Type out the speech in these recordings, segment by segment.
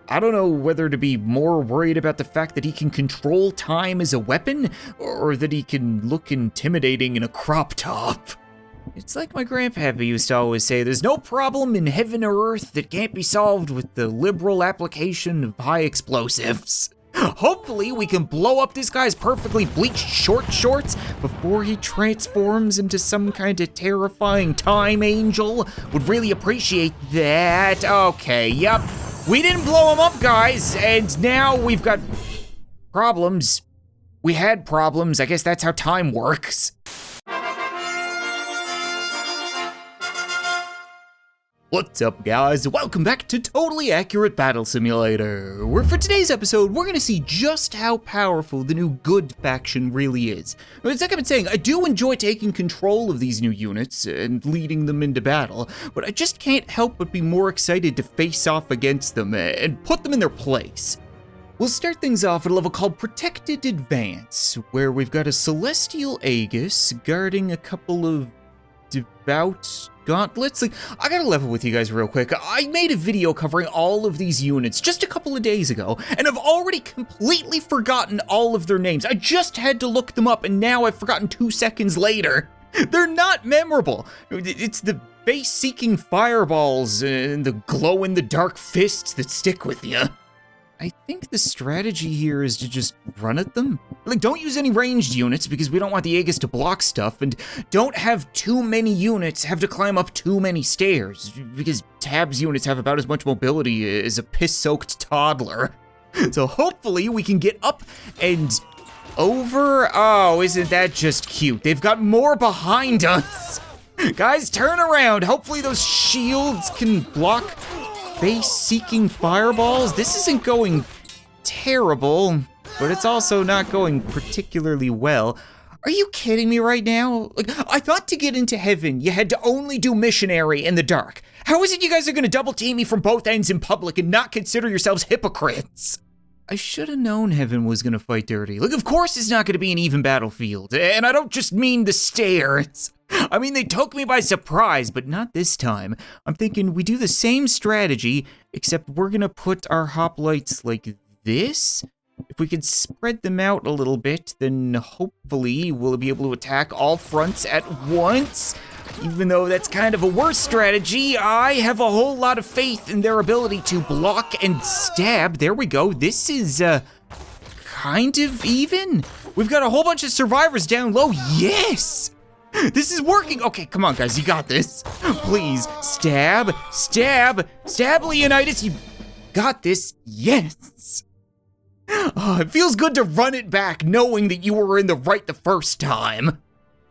I don't know whether to be more worried about the fact that he can control time as a weapon, or that he can look intimidating in a crop top. It's like my grandpappy used to always say, there's no problem in heaven or earth that can't be solved with the liberal application of high explosives. Hopefully we can blow up this guy's perfectly bleached short shorts before he transforms into some kind of terrifying time angel. Would really appreciate that. Okay, yep. We didn't blow him up, guys, and now we've got problems. We had problems. I guess that's how time works. What's up, guys? Welcome back to Totally Accurate Battle Simulator, where for today's episode, we're gonna see just how powerful the new good faction really is. It's like I've been saying, I do enjoy taking control of these new units and leading them into battle, but I just can't help but be more excited to face off against them and put them in their place. We'll start things off at a level called Protected Advance, where we've got a Celestial Aegis guarding a couple of devout gauntlets. I gotta level with you guys real quick. I made a video covering all of these units just a couple of days ago, and I've already completely forgotten all of their names. I just had to look them up, and now I've forgotten 2 seconds later. They're not memorable. It's the base-seeking fireballs and the glow-in-the-dark fists that stick with you. I think the strategy here is to just run at them. Don't use any ranged units because we don't want the Aegis to block stuff, and don't have too many units have to climb up too many stairs because Tab's units have about as much mobility as a piss-soaked toddler. So hopefully we can get up and over. Oh, isn't that just cute? They've got more behind us. Guys, turn around. Hopefully those shields can block base-seeking fireballs. This isn't going terrible, but it's also not going particularly well. Are you kidding me right now? I thought to get into heaven, you had to only do missionary in the dark. How is it you guys are gonna double team me from both ends in public and not consider yourselves hypocrites? I should have known heaven was gonna fight dirty. Of course it's not gonna be an even battlefield, and I don't just mean the stairs. I mean, they took me by surprise, but not this time. I'm thinking we do the same strategy, except we're gonna put our hoplites like this. If we can spread them out a little bit, then hopefully we'll be able to attack all fronts at once. Even though that's kind of a worse strategy, I have a whole lot of faith in their ability to block and stab. There we go. This is, kind of even. We've got a whole bunch of survivors down low. Yes! This is working. Okay, come on, guys. You got this. Please, stab, stab, stab, Leonidas. You got this. Yes. Oh, it feels good to run it back knowing that you were in the right the first time.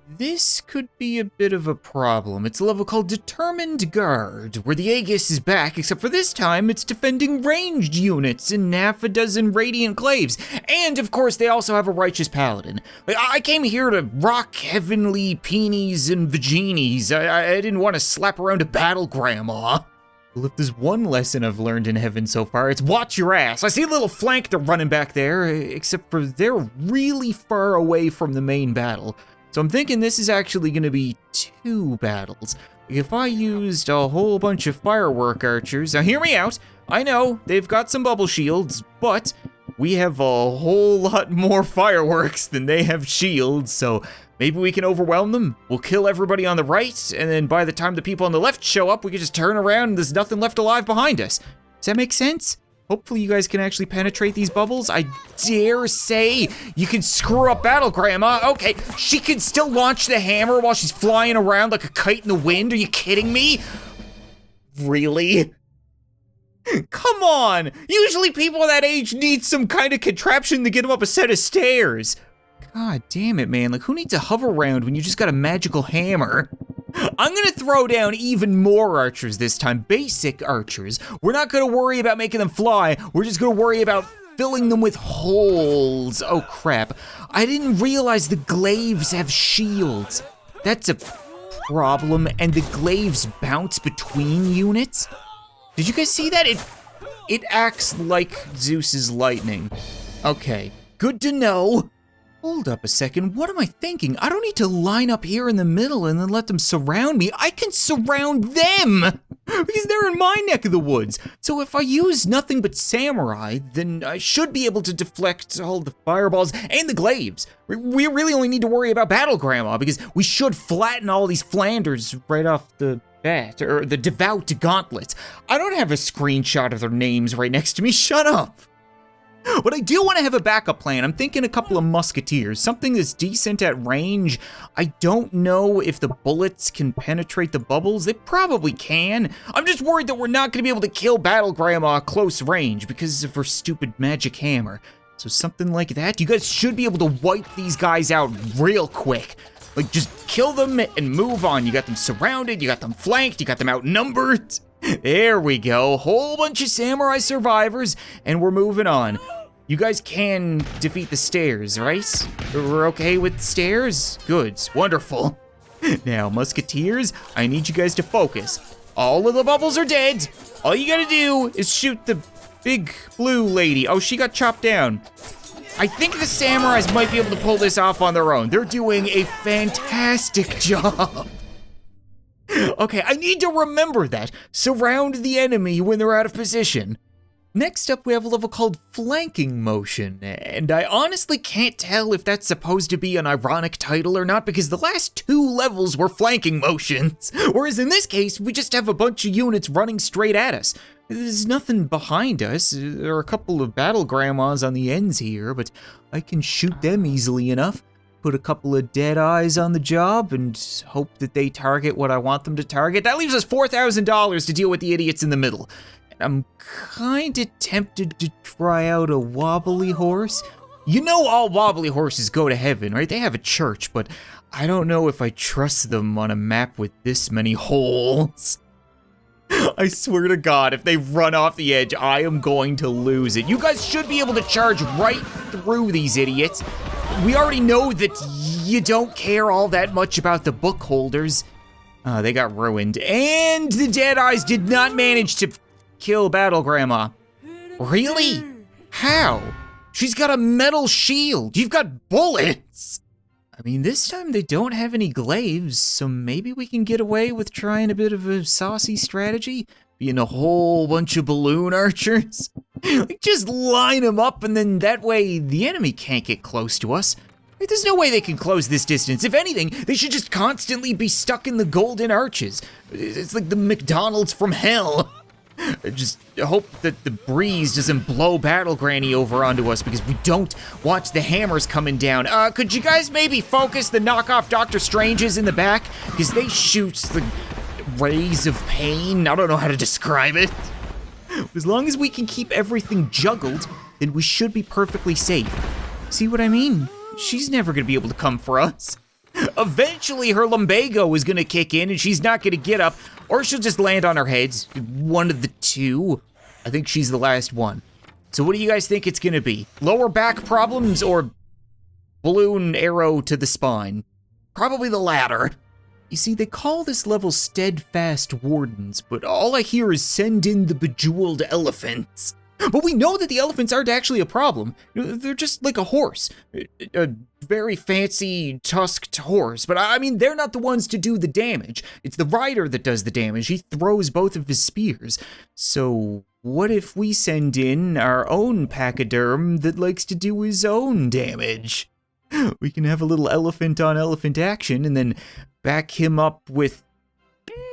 This could be a bit of a problem. It's a level called Determined Guard, where the Aegis is back, except for this time it's defending ranged units and half a dozen Radiant Glaives. And of course they also have a Righteous Paladin. I came here to rock heavenly peenies and vaginis. I didn't want to slap around a battle grandma. Well, if there's one lesson I've learned in heaven so far, it's watch your ass. I see a little flank they're running back there, except for they're really far away from the main battle. So I'm thinking this is actually gonna be 2 battles. If I used a whole bunch of firework archers, now hear me out. I know they've got some bubble shields, but we have a whole lot more fireworks than they have shields, so maybe we can overwhelm them. We'll kill everybody on the right, and then by the time the people on the left show up, we can just turn around and there's nothing left alive behind us. Does that make sense? Hopefully you guys can actually penetrate these bubbles. I dare say you can screw up Battle Grandma. Okay, she can still launch the hammer while she's flying around like a kite in the wind. Are you kidding me? Really? Come on! Usually people that age need some kind of contraption to get them up a set of stairs. God damn it, man. Who needs a hover round when you just got a magical hammer? I'm gonna throw down even more archers this time, basic archers. We're not gonna worry about making them fly, we're just gonna worry about filling them with holes. Oh crap, I didn't realize the glaives have shields. That's a problem, and the glaives bounce between units. Did you guys see that? It acts like Zeus's lightning. Okay, good to know. Hold up a second, what am I thinking? I don't need to line up here in the middle and then let them surround me. I can surround them! Because they're in my neck of the woods. So if I use nothing but samurai, then I should be able to deflect all the fireballs and the glaives. We really only need to worry about Battle Grandma, because we should flatten all these Flanders right off the bat, or the devout gauntlets. I don't have a screenshot of their names right next to me, shut up. But I do want to have a backup plan. I'm thinking a couple of musketeers, something that's decent at range. I don't know if the bullets can penetrate the bubbles. They probably can. I'm just worried that we're not going to be able to kill Battle Grandma at close range because of her stupid magic hammer. So something like that. You guys should be able to wipe these guys out real quick. Like, just kill them and move on. You got them surrounded, you got them flanked, you got them outnumbered. There we go. Whole bunch of samurai survivors, and we're moving on. You guys can defeat the stairs, right? We're okay with the stairs? Good, wonderful. Now, musketeers, I need you guys to focus. All of the bubbles are dead. All you gotta do is shoot the big blue lady. Oh, she got chopped down. I think the samurais might be able to pull this off on their own. They're doing a fantastic job. Okay, I need to remember that. Surround the enemy when they're out of position. Next up, we have a level called Flanking Motion, and I honestly can't tell if that's supposed to be an ironic title or not, because the last 2 levels were flanking motions, whereas in this case, we just have a bunch of units running straight at us. There's nothing behind us. There are a couple of Battle Grandmas on the ends here, but I can shoot them easily enough. Put a couple of dead eyes on the job and hope that they target what I want them to target. That leaves us $4,000 to deal with the idiots in the middle. I'm kinda tempted to try out a wobbly horse. You know all wobbly horses go to heaven, right? They have a church, but I don't know if I trust them on a map with this many holes. I swear to God, if they run off the edge, I am going to lose it. You guys should be able to charge right through these idiots. We already know that you don't care all that much about the book holders. They got ruined. And the dead eyes did not manage to kill Battle Grandma. Really? How? She's got a metal shield. You've got bullets. I mean, this time they don't have any glaives, so maybe we can get away with trying a bit of a saucy strategy, being a whole bunch of balloon archers. Like, just line them up, and then that way the enemy can't get close to us. Like, there's no way they can close this distance. If anything, they should just constantly be stuck in the golden arches. It's like the McDonald's from hell. I just hope that the breeze doesn't blow Battle Granny over onto us, because we don't want the hammers coming down. Could you guys maybe focus the knockoff Doctor Stranges in the back? Because they shoot the rays of pain. I don't know how to describe it. As long as we can keep everything juggled, then we should be perfectly safe. See what I mean? She's never gonna be able to come for us. Eventually her lumbago is gonna kick in and she's not gonna get up, or she'll just land on her head. One of the two. I think she's the last one. So what do you guys think it's gonna be? Lower back problems or balloon arrow to the spine? Probably the latter. You see, they call this level Steadfast Wardens, but all I hear is send in the bejeweled elephants. But we know that the elephants aren't actually a problem. They're just like a horse. A very fancy tusked horse. But I mean, they're not the ones to do the damage. It's the rider that does the damage. He throws both of his spears. So what if we send in our own pachyderm that likes to do his own damage? We can have a little elephant on elephant action and then back him up with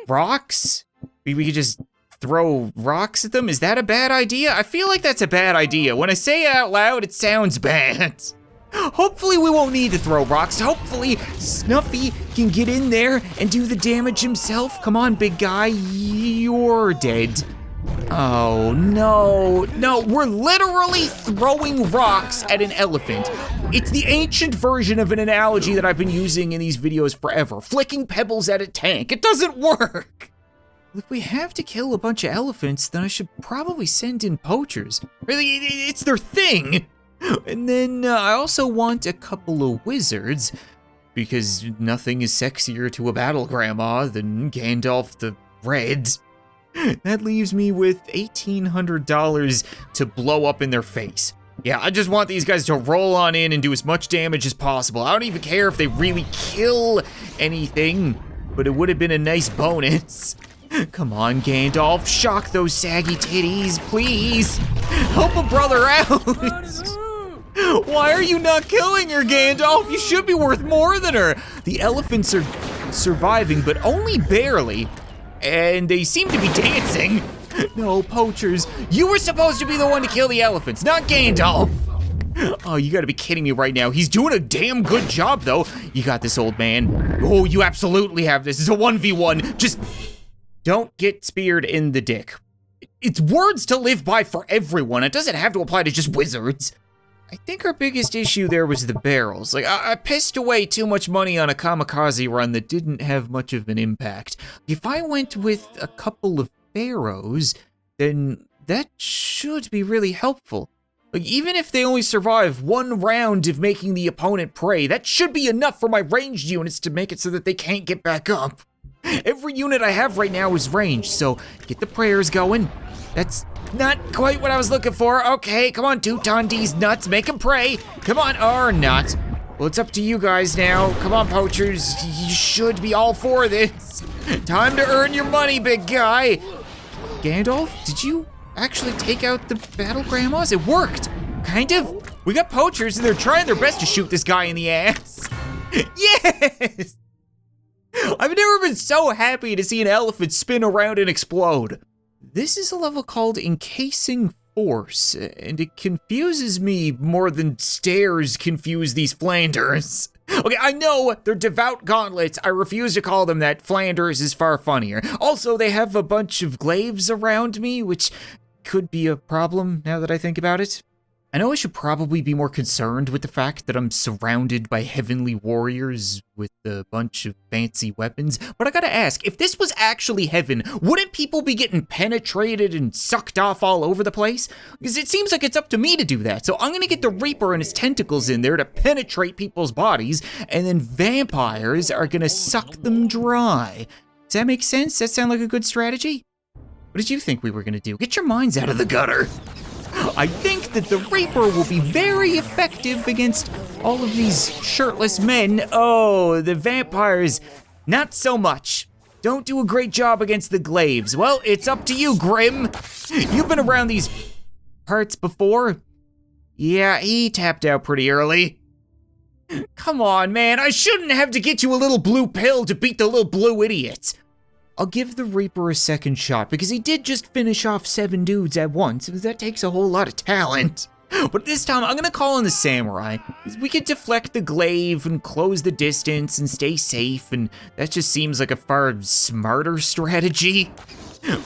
rocks? We could just throw rocks at them? Is that a bad idea? I feel like that's a bad idea. When I say it out loud, it sounds bad. Hopefully we won't need to throw rocks. Hopefully Snuffy can get in there and do the damage himself. Come on, big guy, you're dead. Oh, no, we're literally throwing rocks at an elephant. It's the ancient version of an analogy that I've been using in these videos forever. Flicking pebbles at a tank. It doesn't work. If we have to kill a bunch of elephants, then I should probably send in poachers. Really, it's their thing. And then I also want a couple of wizards, because nothing is sexier to a battle grandma than Gandalf the Red. That leaves me with $1,800 to blow up in their face. Yeah, I just want these guys to roll on in and do as much damage as possible. I don't even care if they really kill anything, but it would have been a nice bonus. Come on, Gandalf, shock those saggy titties, please. Help a brother out. Why are you not killing her, Gandalf? You should be worth more than her. The elephants are surviving, but only barely. And they seem to be dancing. No, poachers, you were supposed to be the one to kill the elephants, not Gandalf. Oh, you gotta be kidding me right now. He's doing a damn good job, though. You got this, old man. Oh, you absolutely have this. It's a 1v1. Just don't get speared in the dick. It's words to live by for everyone. It doesn't have to apply to just wizards. I think our biggest issue there was the barrels. Like, I pissed away too much money on a kamikaze run that didn't have much of an impact. If I went with a couple of arrows, then that should be really helpful. Like, even if they only survive one round of making the opponent pray, that should be enough for my ranged units to make it so that they can't get back up. Every unit I have right now is ranged, so get the prayers going. That's not quite what I was looking for. Okay, come on, Teuton D's nuts, make them pray. Come on, or not. Well, it's up to you guys now. Come on, poachers, you should be all for this. Time to earn your money, big guy. Gandalf, did you actually take out the battle grandmas? It worked, kind of. We got poachers and they're trying their best to shoot this guy in the ass. Yes! I've never been so happy to see an elephant spin around and explode. This is a level called Encasing Force, and it confuses me more than stairs confuse these Flanders. Okay, I know they're devout gauntlets. I refuse to call them that. Flanders is far funnier. Also, they have a bunch of glaives around me, which could be a problem now that I think about it. I know I should probably be more concerned with the fact that I'm surrounded by heavenly warriors with a bunch of fancy weapons, but I gotta ask, if this was actually heaven, wouldn't people be getting penetrated and sucked off all over the place? Because it seems like it's up to me to do that, so I'm gonna get the Reaper and his tentacles in there to penetrate people's bodies, and then vampires are gonna suck them dry. Does that make sense? That sound like a good strategy? What did you think we were gonna do? Get your minds out of the gutter. I think that the Reaper will be very effective against all of these shirtless men. Oh, the vampires, not so much. Don't do a great job against the glaives. Well, it's up to you, Grim. You've been around these parts before. Yeah, he tapped out pretty early. Come on, man, I shouldn't have to get you a little blue pill to beat the little blue idiots. I'll give the Reaper a second shot because he did just finish off 7 dudes at once. That takes a whole lot of talent. But this time I'm gonna call in the Samurai. We can deflect the glaive and close the distance and stay safe, and that just seems like a far smarter strategy.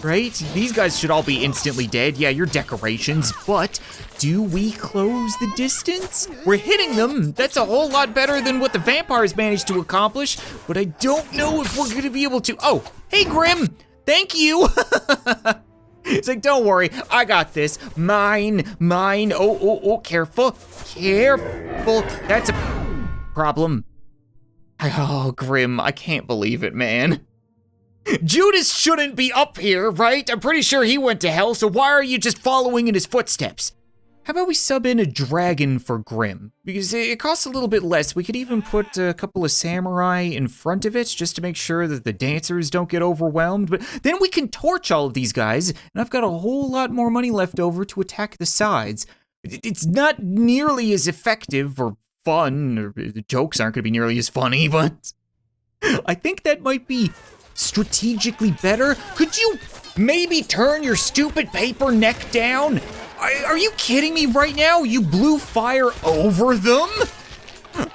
Right? These guys should all be instantly dead. Yeah, you're decorations, but do we close the distance? We're hitting them. That's a whole lot better than what the vampires managed to accomplish, but I don't know if we're gonna be able to. Oh, hey Grim, thank you. It's like, don't worry, I got this. Mine. Oh, careful. That's a problem. Oh, Grim, I can't believe it, man. Judas shouldn't be up here, right? I'm pretty sure he went to hell, so why are you just following in his footsteps? How about we sub in a dragon for Grim? Because it costs a little bit less. We could even put a couple of samurai in front of it just to make sure that the dancers don't get overwhelmed. But then we can torch all of these guys, and I've got a whole lot more money left over to attack the sides. It's not nearly as effective or fun, or the jokes aren't gonna be nearly as funny, but I think that might be strategically better. Could you maybe turn your stupid paper neck down? Are you kidding me right now? You blew fire over them?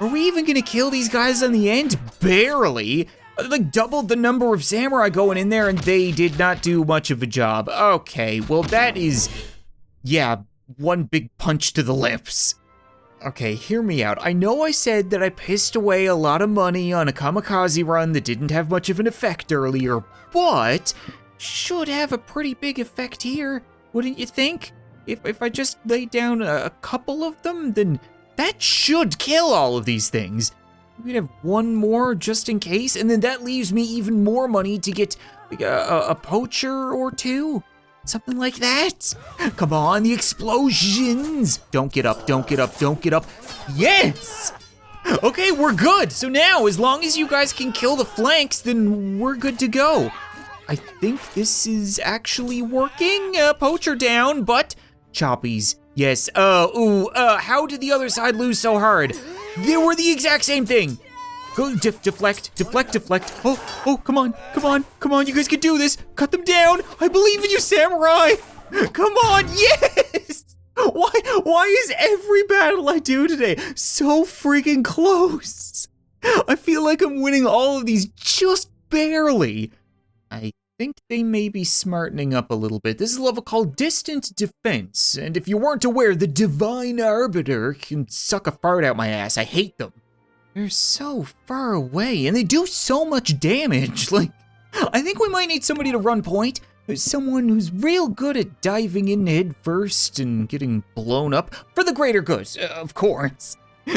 Are we even gonna kill these guys on the end? Barely. Like doubled the number of samurai going in there and they did not do much of a job. Okay, well that is, yeah, one big punch to the lips. Okay, hear me out. I know I said that I pissed away a lot of money on a kamikaze run that didn't have much of an effect earlier, but should have a pretty big effect here, wouldn't you think? If I just lay down a couple of them, then that should kill all of these things. We'd have one more just in case, and then that leaves me even more money to get like, a poacher or two. Something like that. Come on, the explosions. Don't get up, don't get up, don't get up. Yes! Okay, we're good. So now, as long as you guys can kill the flanks, then we're good to go. I think this is actually working. Poacher down, but choppies. Yes. How did the other side lose so hard? They were the exact same thing. Go deflect. Oh, come on. You guys can do this. Cut them down. I believe in you, samurai. Come on, yes. Why is every battle I do today so freaking close? I feel like I'm winning all of these just barely. I think they may be smartening up a little bit. This is a level called Distant Defense, and if you weren't aware, the Divine Arbiter can suck a fart out my ass. I hate them. They're so far away, and they do so much damage. Like, I think we might need somebody to run point. Someone who's real good at diving in head first and getting blown up for the greater good, of course.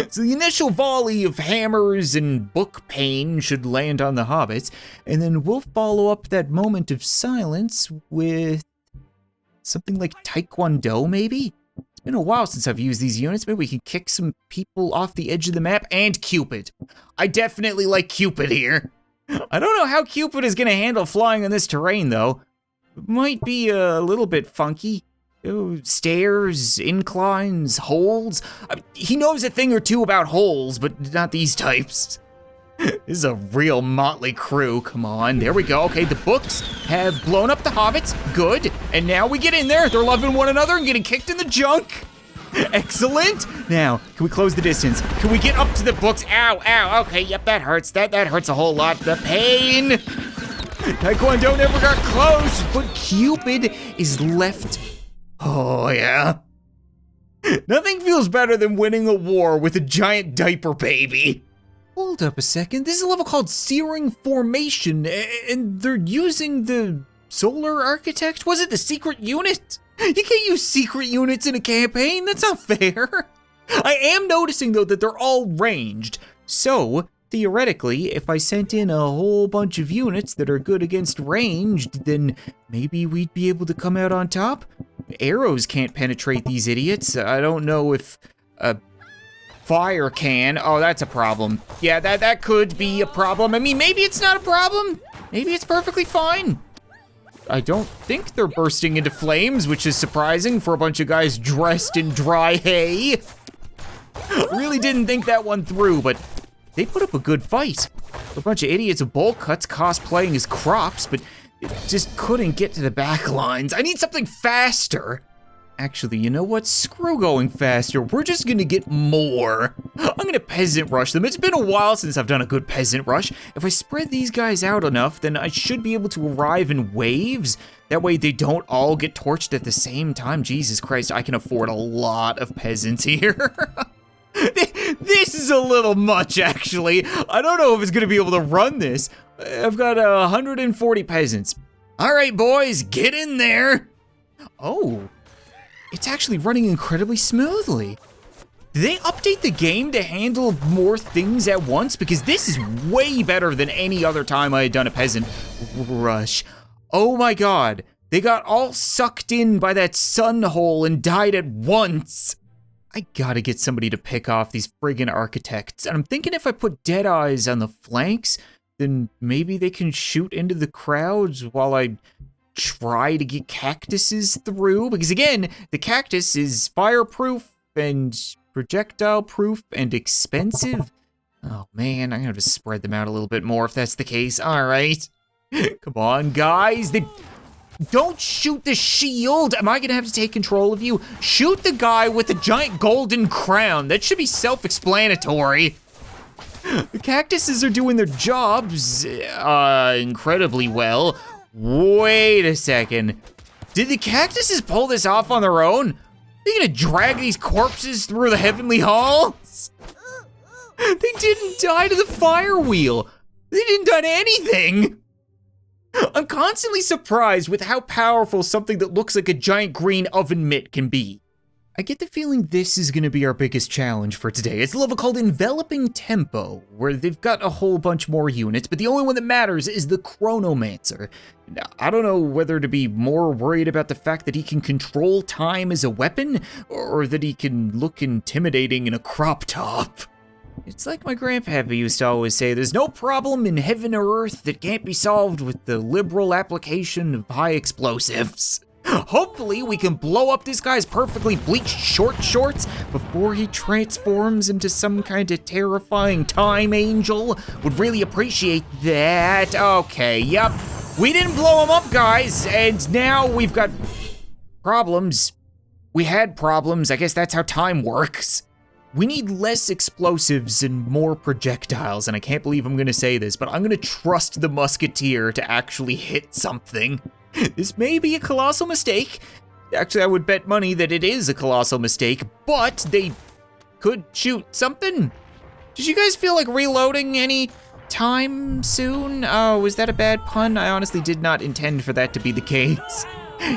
So the initial volley of hammers and book pain should land on the hobbits, and then we'll follow up that moment of silence with something like Taekwondo, maybe? It's been a while since I've used these units. Maybe we can kick some people off the edge of the map, and Cupid. I definitely like Cupid here. I don't know how Cupid is gonna handle flying on this terrain, though. Might be a little bit funky. Stairs, inclines, holes. He knows a thing or two about holes, but not these types. This is a real motley crew. Come on, there we go. Okay, the books have blown up the hobbits. Good. And now we get in there. They're loving one another and getting kicked in the junk. Excellent. Now, can we close the distance? Can we get up to the books? Ow. Okay, yep, that hurts. That hurts a whole lot. The pain. Taekwondo never got close, but Cupid is left. Oh, yeah. Nothing feels better than winning a war with a giant diaper baby. Hold up a second. This is a level called Searing Formation, and they're using the Solar Architect? Was it the secret unit? You can't use secret units in a campaign. That's not fair. I am noticing, though, that they're all ranged. So, theoretically, if I sent in a whole bunch of units that are good against ranged, then maybe we'd be able to come out on top. Arrows can't penetrate these idiots. I don't know if fire can. Oh, that's a problem. Yeah, that could be a problem. I mean, maybe it's not a problem. Maybe it's perfectly fine. I don't think they're bursting into flames, which is surprising for a bunch of guys dressed in dry hay. Really didn't think that one through, but they put up a good fight. A bunch of idiots with bowl cuts cosplaying as crops, but it just couldn't get to the back lines. I need something faster. Actually, you know what? Screw going faster. We're just gonna get more. I'm gonna peasant rush them. It's been a while since I've done a good peasant rush. If I spread these guys out enough, then I should be able to arrive in waves. That way they don't all get torched at the same time. Jesus Christ, I can afford a lot of peasants here. This is a little much, actually. I don't know if it's gonna be able to run this. I've got 140 peasants. All right, boys, get in there. Oh, it's actually running incredibly smoothly. Did they update the game to handle more things at once? Because this is way better than any other time I had done a peasant rush. Oh my God, they got all sucked in by that sun hole and died at once. I gotta get somebody to pick off these friggin' architects. And I'm thinking if I put dead eyes on the flanks, then maybe they can shoot into the crowds while I try to get cactuses through. Because again, the cactus is fireproof and projectile proof and expensive. Oh man, I'm gonna have to spread them out a little bit more if that's the case. All right, come on guys. Don't shoot the shield. Am I gonna have to take control of you? Shoot the guy with the giant golden crown. That should be self-explanatory. The cactuses are doing their jobs incredibly well. Wait a second. Did the cactuses pull this off on their own? Are they gonna drag these corpses through the heavenly halls? They didn't die to the fire wheel. They didn't done anything. I'm constantly surprised with how powerful something that looks like a giant green oven mitt can be. I get the feeling this is gonna be our biggest challenge for today. It's a level called Enveloping Tempo, where they've got a whole bunch more units, but the only one that matters is the chronomancer. Now, I don't know whether to be more worried about the fact that he can control time as a weapon, or that he can look intimidating in a crop top. It's like my grandpappy used to always say, there's no problem in heaven or earth that can't be solved with the liberal application of high explosives. Hopefully we can blow up this guy's perfectly bleached short shorts before he transforms into some kind of terrifying time angel. Would really appreciate that. Okay, yep. We didn't blow him up, guys, and now we've got problems. We had problems, I guess that's how time works. We need less explosives and more projectiles, and I can't believe I'm gonna say this, but I'm gonna trust the musketeer to actually hit something. This may be a colossal mistake. Actually, I would bet money that it is a colossal mistake, but they could shoot something. Did you guys feel like reloading any time soon? Oh, was that a bad pun? I honestly did not intend for that to be the case.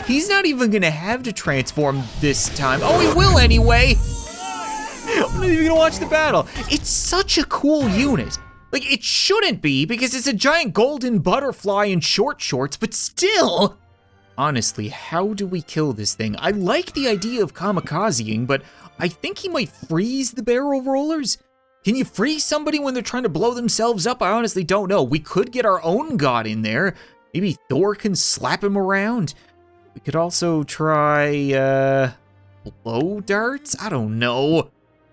He's not even gonna have to transform this time. Oh, he will anyway. I'm not even gonna watch the battle. It's such a cool unit. Like, it shouldn't be because it's a giant golden butterfly in short shorts, but still. Honestly, how do we kill this thing? I like the idea of kamikazing, but I think he might freeze the barrel rollers. Can you freeze somebody when they're trying to blow themselves up? I honestly don't know. We could get our own god in there. Maybe Thor can slap him around. We could also try, blow darts? I don't know.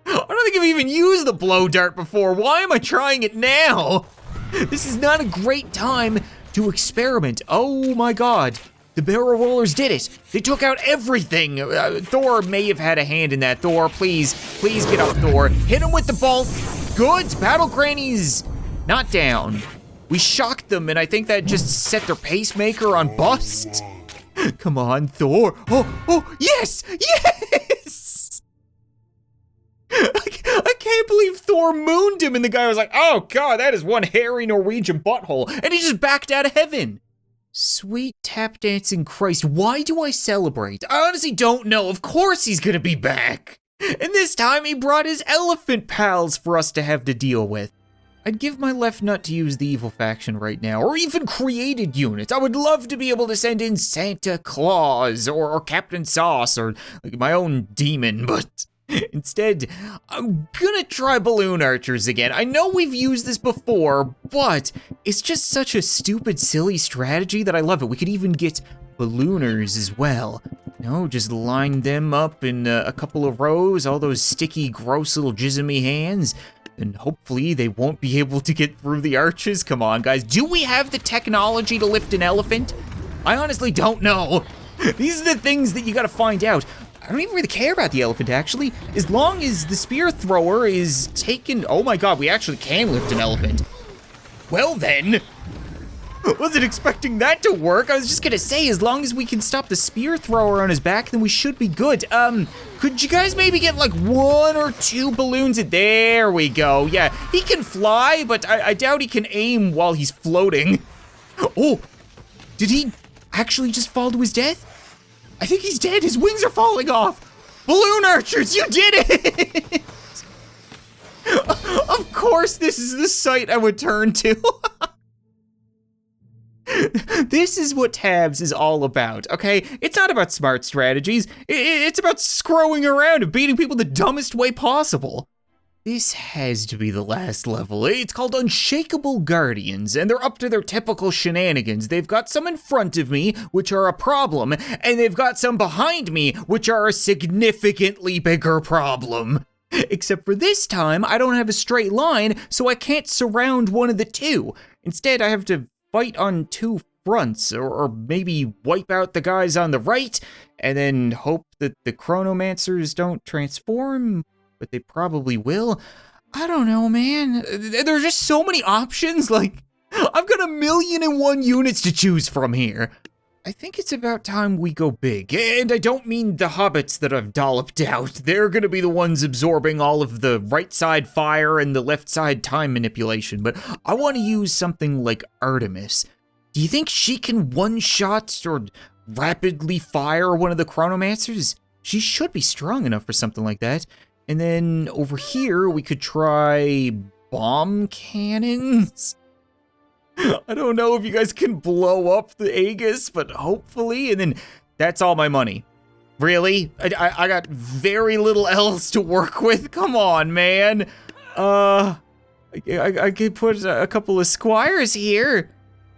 I don't think I've even used the blow dart before. Why am I trying it now? This is not a great time to experiment. Oh my God, the barrel rollers did it. They took out everything. Thor may have had a hand in that. Thor, please get up, Thor. Hit him with the bolt. Good, Battle Granny's not down. We shocked them, and I think that just set their pacemaker on bust. Come on, Thor. Oh, yes! I can't believe Thor mooned him, and the guy was like, oh God, that is one hairy Norwegian butthole, and he just backed out of heaven. Sweet tap dancing Christ, why do I celebrate? I honestly don't know, of course he's gonna be back. And this time he brought his elephant pals for us to have to deal with. I'd give my left nut to use the evil faction right now, or even created units. I would love to be able to send in Santa Claus, or CaptainSauce, or like my own demon, but instead, I'm gonna try balloon archers again. I know we've used this before, but it's just such a stupid, silly strategy that I love it. We could even get ballooners as well. No, just line them up in a couple of rows, all those sticky, gross little jismy hands, and hopefully they won't be able to get through the arches. Come on, guys. Do we have the technology to lift an elephant? I honestly don't know. These are the things that you gotta find out. I don't even really care about the elephant, actually. As long as the spear thrower is taken... Oh my God, we actually can lift an elephant. Well then. Wasn't expecting that to work. I was just gonna say, as long as we can stop the spear thrower on his back, then we should be good. Could you guys maybe get like 1 or 2 balloons? There we go. Yeah, he can fly, but I doubt he can aim while he's floating. Oh, did he actually just fall to his death? I think he's dead. His wings are falling off. Balloon archers, you did it! Of course, this is the site I would turn to. This is what Tabs is all about, okay? It's not about smart strategies. It's about screwing around and beating people the dumbest way possible. This has to be the last level. It's called Unshakable Guardians, and they're up to their typical shenanigans. They've got some in front of me, which are a problem, and they've got some behind me, which are a significantly bigger problem. Except for this time, I don't have a straight line, so I can't surround one of the two. Instead, I have to fight on 2 fronts, or maybe wipe out the guys on the right, and then hope that the chronomancers don't transform. But they probably will. I don't know, man. There's just so many options. Like, I've got 1,000,001 units to choose from here. I think it's about time we go big. And I don't mean the hobbits that I've dolloped out. They're gonna be the ones absorbing all of the right side fire and the left side time manipulation. But I want to use something like Artemis. Do you think she can one-shot or rapidly fire one of the chronomancers? She should be strong enough for something like that. And then over here, we could try bomb cannons. I don't know if you guys can blow up the Aegis, but hopefully. And then that's all my money. Really? I got very little else to work with. Come on, man. I could put a couple of squires here.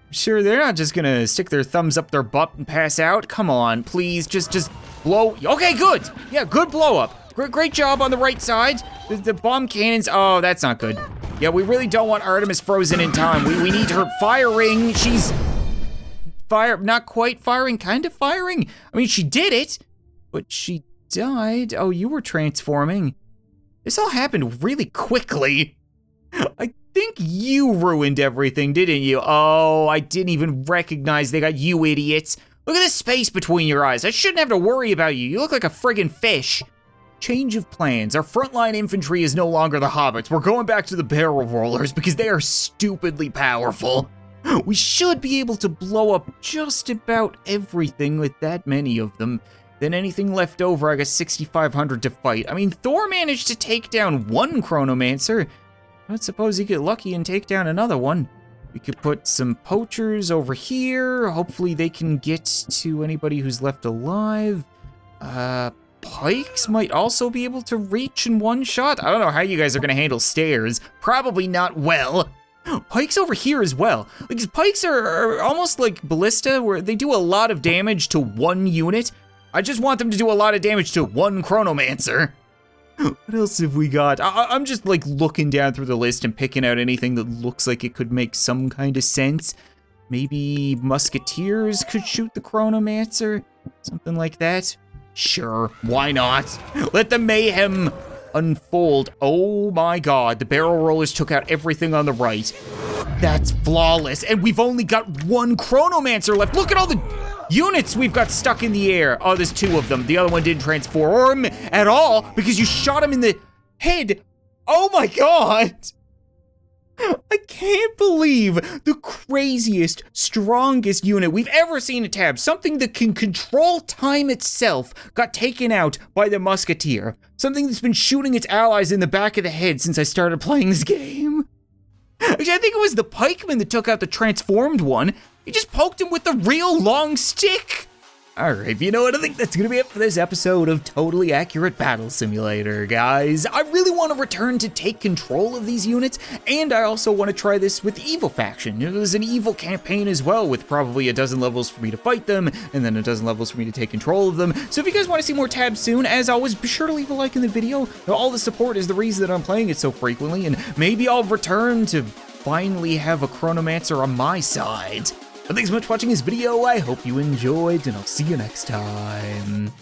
I'm sure they're not just gonna stick their thumbs up their butt and pass out. Come on, please, just blow. Okay, good. Yeah, good blow up. Great job on the right side. The bomb cannons, oh, that's not good. Yeah, we really don't want Artemis frozen in time. We need her firing. She's not quite firing, kind of firing. I mean, she did it, but she died. Oh, you were transforming. This all happened really quickly. I think you ruined everything, didn't you? Oh, I didn't even recognize they got you idiots. Look at the space between your eyes. I shouldn't have to worry about you. You look like a friggin' fish. Change of plans. Our frontline infantry is no longer the hobbits. We're going back to the barrel rollers because they are stupidly powerful. We should be able to blow up just about everything with that many of them. Then anything left over, I got 6,500 to fight. I mean, Thor managed to take down one chronomancer. I don't suppose he get lucky and take down another one. We could put some poachers over here. Hopefully they can get to anybody who's left alive. Pikes might also be able to reach in one shot. I don't know how you guys are gonna handle stairs. Probably not well. Pikes over here as well. Because pikes are almost like ballista, where they do a lot of damage to one unit. I just want them to do a lot of damage to one chronomancer. What else have we got? I'm just like looking down through the list and picking out anything that looks like it could make some kind of sense. Maybe musketeers could shoot the chronomancer, something like that. Sure, why not? Let the mayhem unfold. Oh my god, the barrel rollers took out everything on the right. That's flawless, and we've only got one chronomancer left. Look at all the units we've got stuck in the air. Oh, there's two of them. The other one didn't transform at all because you shot him in the head. Oh my god. I can't believe the craziest, strongest unit we've ever seen at Tab, something that can control time itself, got taken out by the musketeer. Something that's been shooting its allies in the back of the head since I started playing this game. Actually, I think it was the pikeman that took out the transformed one. He just poked him with the real long stick. All right, you know what? I think that's gonna be it for this episode of Totally Accurate Battle Simulator, guys. I really want to return to take control of these units, and I also want to try this with Evil Faction. There's an evil campaign as well, with probably a dozen levels for me to fight them, and then a dozen levels for me to take control of them. So if you guys want to see more tabs soon, as always, be sure to leave a like in the video. All the support is the reason that I'm playing it so frequently, and maybe I'll return to finally have a chronomancer on my side. But thanks so much for watching this video. I hope you enjoyed, and I'll see you next time.